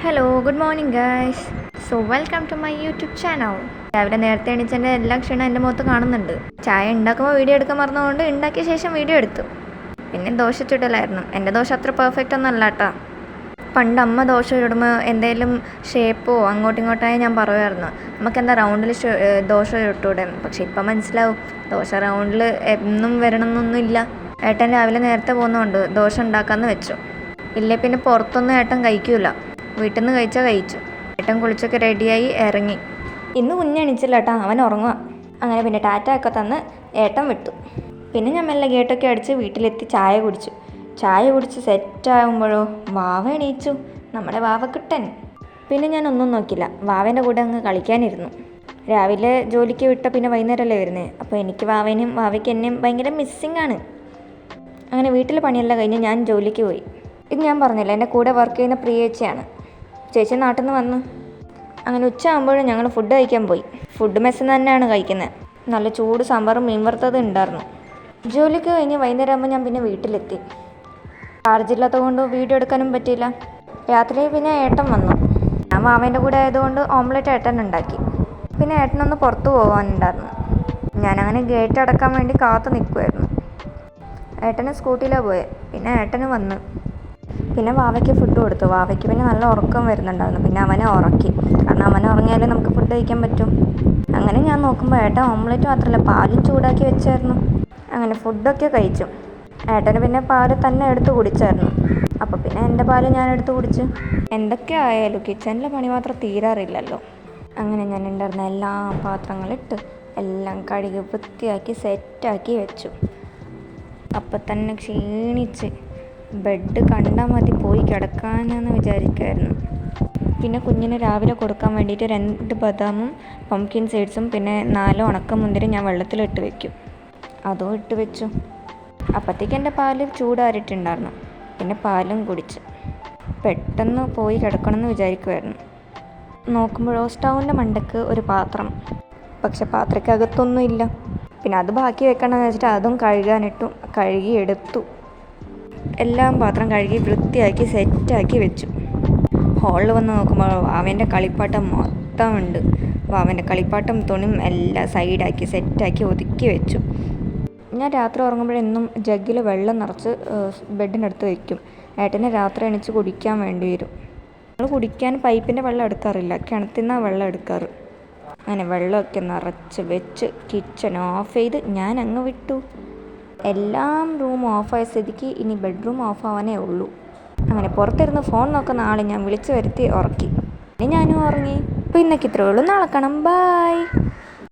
Hello good morning guys. Welcome to my YouTube channel. രാവിലെ നേരത്തെ എണീച്ചതിൻ്റെ എല്ലാ ക്ഷീണം എൻ്റെ മുഖത്ത് കാണുന്നുണ്ട്. ചായ ഉണ്ടാക്കുമ്പോൾ വീഡിയോ എടുക്കാൻ മറന്നുകൊണ്ട് ഉണ്ടാക്കിയ ശേഷം വീഡിയോ എടുത്തു. പിന്നെ ദോശ ചുടലായിരുന്നു. എൻ്റെ ദോശ അത്ര പെർഫെക്റ്റ് ഒന്നും അല്ല കേട്ടോ. പണ്ട് അമ്മ ദോശ ചുടുമ്പോൾ എന്തെങ്കിലും ഷേപ്പോ ഇങ്ങോട്ടായി ഞാൻ പറയുമായിരുന്നു, നമുക്കെന്താ റൗണ്ടിൽ ദോശ ചുട്ടൂടെ. പക്ഷെ ഇപ്പം മനസ്സിലാവും, ദോശ റൗണ്ടിൽ എന്നും വരണമെന്നൊന്നുമില്ല. ഏട്ടൻ രാവിലെ നേരത്തെ പോകുന്നതുകൊണ്ട് ദോശ ഉണ്ടാക്കാമെന്ന് വെച്ചു. ഇല്ലേ പിന്നെ പുറത്തൊന്നും ഏട്ടൻ കഴിക്കൂല, വീട്ടിൽ നിന്ന് കഴിച്ചാൽ കഴിച്ചു. ഏട്ടൻ കുളിച്ചൊക്കെ റെഡിയായി ഇറങ്ങി. ഇന്ന് കുഞ്ഞെണിച്ചില്ല കേട്ടോ, അവൻ ഉറങ്ങുക. അങ്ങനെ പിന്നെ ടാറ്റ ഒക്കെ തന്ന് ഏട്ടൻ വിട്ടു. പിന്നെ ഞാൻ മെല്ലെ ഗേട്ടൊക്കെ അടിച്ച് വീട്ടിലെത്തി ചായ കുടിച്ച് സെറ്റാകുമ്പോഴോ വാവ എണീച്ചു, നമ്മുടെ വാവക്കുട്ടൻ. പിന്നെ ഞാൻ ഒന്നും നോക്കില്ല, വാവേൻ്റെ കൂടെ അങ്ങ് കളിക്കാനിരുന്നു. രാവിലെ ജോലിക്ക് വിട്ട പിന്നെ വൈകുന്നേരമല്ലേ വരുന്നത്. അപ്പോൾ എനിക്ക് വാവയ്ക്ക് എന്നെയും ഭയങ്കര മിസ്സിങ് ആണ്. അങ്ങനെ വീട്ടിലെ പണിയെല്ലാം കഴിഞ്ഞ് ഞാൻ ജോലിക്ക് പോയി. ഇത് ഞാൻ പറഞ്ഞില്ല, എൻ്റെ കൂടെ വർക്ക് ചെയ്യുന്ന പ്രിയ ചേച്ചി നാട്ടിൽ നിന്ന് വന്നു. അങ്ങനെ ഉച്ച ആകുമ്പോഴും ഞങ്ങൾ ഫുഡ് കഴിക്കാൻ പോയി. ഫുഡ് മെസ്സിൽ നിന്ന് തന്നെയാണ് കഴിക്കുന്നത്. നല്ല ചൂട് സാമ്പാറും മീൻ വറുത്തത് ഉണ്ടായിരുന്നു. ജോലിക്ക് കഴിഞ്ഞ് വൈകുന്നേരം ആകുമ്പോൾ ഞാൻ പിന്നെ വീട്ടിലെത്തി. ചാർജില്ലാത്തത് കൊണ്ട് വീഡിയോ എടുക്കാനും പറ്റിയില്ല. രാത്രി പിന്നെ ഏട്ടൻ വന്നു. ഞാൻ മാവേൻ്റെ കൂടെ ആയതുകൊണ്ട് ഓംലെറ്റ് ഏട്ടൻ ഉണ്ടാക്കി. പിന്നെ ഏട്ടനൊന്ന് പുറത്ത് പോകാനുണ്ടായിരുന്നു. ഞാനങ്ങനെ ഗേറ്റ് അടക്കാൻ വേണ്ടി കാത്തു നിൽക്കുമായിരുന്നു. ഏട്ടന് സ്കൂട്ടിയിലാണ് പോയത്. പിന്നെ ഏട്ടന് വന്നു. പിന്നെ വാവയ്ക്ക് ഫുഡ് കൊടുത്തു. വാവയ്ക്ക് പിന്നെ നല്ല ഉറക്കം വരുന്നുണ്ടായിരുന്നു. പിന്നെ അവനെ ഉറക്കി, കാരണം അവനെ ഉറങ്ങിയാലേ നമുക്ക് ഫുഡ് കഴിക്കാൻ പറ്റും. അങ്ങനെ ഞാൻ നോക്കുമ്പോൾ ഏട്ടൻ ഓംലെറ്റ് മാത്രമല്ല പാലും ചൂടാക്കി വെച്ചായിരുന്നു. അങ്ങനെ ഫുഡൊക്കെ കഴിച്ചു. ഏട്ടന് പിന്നെ പാല് തന്നെ എടുത്ത് കുടിച്ചായിരുന്നു. അപ്പോൾ പിന്നെ എൻ്റെ പാല് ഞാൻ എടുത്ത് കുടിച്ചു. എന്തൊക്കെ ആയാലും കിച്ചണിലെ പണി മാത്രം തീരാറില്ലല്ലോ. അങ്ങനെ ഞാൻ ഉണ്ടായിരുന്ന എല്ലാ പാത്രങ്ങളിട്ട് എല്ലാം കഴുകി വൃത്തിയാക്കി സെറ്റാക്കി വെച്ചു. അപ്പം തന്നെ ക്ഷീണിച്ച് ബെഡ് കണ്ടാൽ മതി പോയി കിടക്കാനെന്ന് വിചാരിക്കുമായിരുന്നു. പിന്നെ കുഞ്ഞിന് രാവിലെ കൊടുക്കാൻ വേണ്ടിയിട്ട് 2 ബദാമും പംകിൻ സീഡ്സും പിന്നെ 4 ഉണക്കമുന്തിരി ഞാൻ വെള്ളത്തിലിട്ട് വെക്കും. അതും ഇട്ട് വെച്ചു. അപ്പോഴത്തേക്ക് എൻ്റെ പാല് ചൂടാറിയിട്ടുണ്ടായിരുന്നു. പിന്നെ പാലും കുടിച്ച് പെട്ടെന്ന് പോയി കിടക്കണമെന്ന് വിചാരിക്കുമായിരുന്നു. നോക്കുമ്പോഴോ സ്റ്റൗവിൻ്റെ മണ്ടയ്ക്ക് ഒരു പാത്രം, പക്ഷെ പാത്രക്കകത്തൊന്നും ഇല്ല. പിന്നെ അത് ബാക്കി വെക്കണമെന്ന് വെച്ചിട്ട് അതും കഴുകിയെടുത്തു. എല്ലാം പാത്രം കഴുകി വൃത്തിയാക്കി സെറ്റാക്കി വെച്ചു. ഹോളിൽ വന്ന് നോക്കുമ്പോൾ വാവേൻ്റെ കളിപ്പാട്ടം മൊത്തം ഉണ്ട്. വാവേൻ്റെ കളിപ്പാട്ടം തുണിയും എല്ലാം സൈഡാക്കി സെറ്റാക്കി ഒതുക്കി വെച്ചു. ഞാൻ രാത്രി ഉറങ്ങുമ്പോഴെന്നും ജഗ്ഗിൽ വെള്ളം നിറച്ച് ബെഡിനടുത്ത് വയ്ക്കും. ഏട്ടന് രാത്രി എണീച്ച് കുടിക്കാൻ വേണ്ടി വരും. നമ്മൾ കുടിക്കാൻ പൈപ്പിൻ്റെ വെള്ളം എടുക്കാറില്ല, കിണറ്റിൽ നിന്നാണ് വെള്ളം എടുക്കാറ്. അങ്ങനെ വെള്ളമൊക്കെ നിറച്ച് വെച്ച് കിച്ചൺ ഓഫ് ചെയ്ത് ഞാൻ അങ്ങ് വിട്ടു. എല്ലാം റൂം ഓഫായ സ്ഥിതിക്ക് ഇനി ബെഡ്റൂം ഓഫാവാനേ ഉള്ളൂ. അങ്ങനെ പുറത്തിരുന്ന് ഫോൺ നോക്കുന്ന ആളെ ഞാൻ വിളിച്ചു വരുത്തി ഉറക്കി. ഇനി ഞാനും ഉറങ്ങി. അപ്പോൾ ഇന്നൊക്കെ ഇത്രയേ ഉള്ളൂ. നാളെ കാണാം. ബൈ.